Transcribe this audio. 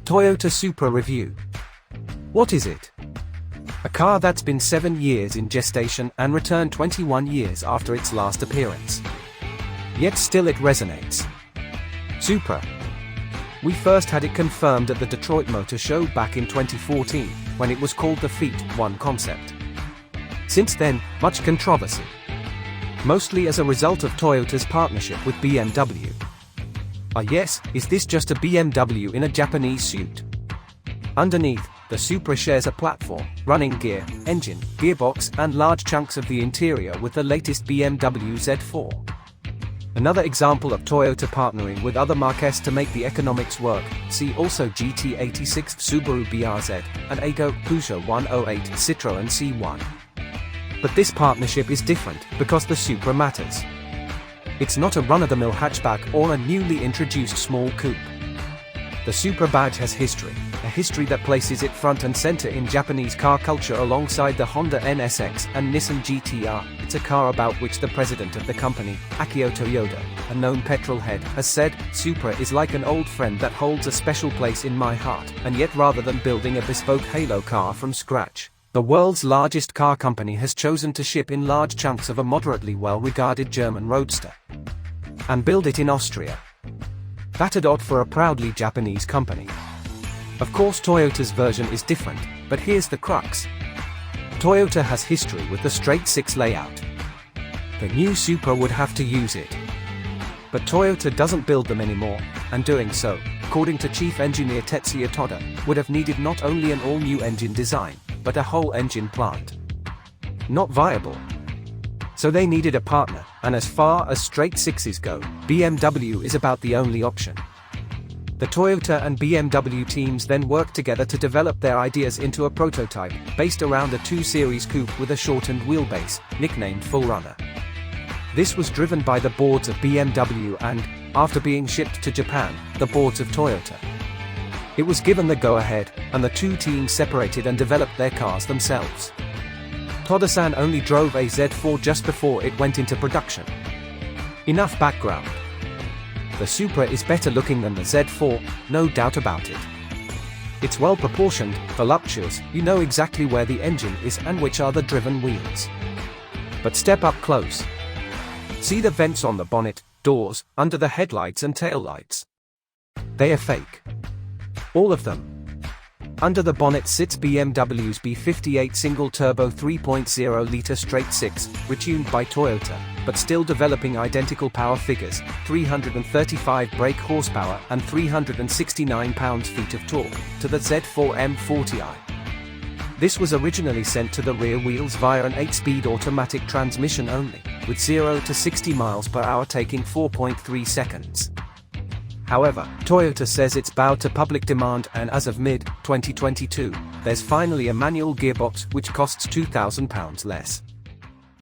Toyota Supra review. What is it? A car that's been 7 years in gestation and returned 21 years after its last appearance. Yet still it resonates. Supra. We first had it confirmed at the Detroit Motor Show back in 2014, when it was called the Feat 1 concept. Since then, much controversy. Mostly as a result of Toyota's partnership with BMW. Yes, is this just a BMW in a Japanese suit? Underneath, the Supra shares a platform, running gear, engine, gearbox and large chunks of the interior with the latest BMW Z4. Another example of Toyota partnering with other marques to make the economics work, see also GT86 Subaru BRZ, and Aygo, Peugeot 108, Citroën C1. But this partnership is different, because the Supra matters. It's not a run-of-the-mill hatchback or a newly introduced small coupe. The Supra badge has history, a history that places it front and center in Japanese car culture alongside the Honda NSX and Nissan GT-R. It's a car about which the president of the company, Akio Toyoda, a known petrol head, has said, "Supra is like an old friend that holds a special place in my heart," and yet rather than building a bespoke halo car from scratch, the world's largest car company has chosen to ship in large chunks of a moderately well-regarded German roadster. And build it in Austria. That odd for a proudly Japanese company. Of course Toyota's version is different, but here's the crux. Toyota has history with the straight six layout. The new Supra would have to use it. But Toyota doesn't build them anymore, and doing so, according to Chief Engineer Tetsuya Toda, would have needed not only an all-new engine design, but a whole engine plant. Not viable. So they needed a partner, and as far as straight sixes go, BMW is about the only option. The Toyota and BMW teams then worked together to develop their ideas into a prototype, based around a 2 Series coupe with a shortened wheelbase, nicknamed Full Runner. This was driven by the boards of BMW and, after being shipped to Japan, the boards of Toyota. It was given the go-ahead, and the two teams separated and developed their cars themselves. Toda-san only drove a Z4 just before it went into production. Enough background. The Supra is better looking than the Z4, no doubt about it. It's well proportioned, voluptuous, you know exactly where the engine is and which are the driven wheels. But step up close. See the vents on the bonnet, doors, under the headlights and taillights. They are fake. All of them. Under the bonnet sits BMW's B58 single-turbo 3.0-litre straight-six, retuned by Toyota, but still developing identical power figures, 335 brake horsepower and 369 pounds-feet of torque, to the Z4 M40i. This was originally sent to the rear wheels via an 8-speed automatic transmission only, with 0 to 60 miles per hour taking 4.3 seconds. However, Toyota says it's bowed to public demand and as of mid-2022, there's finally a manual gearbox which costs £2,000 less.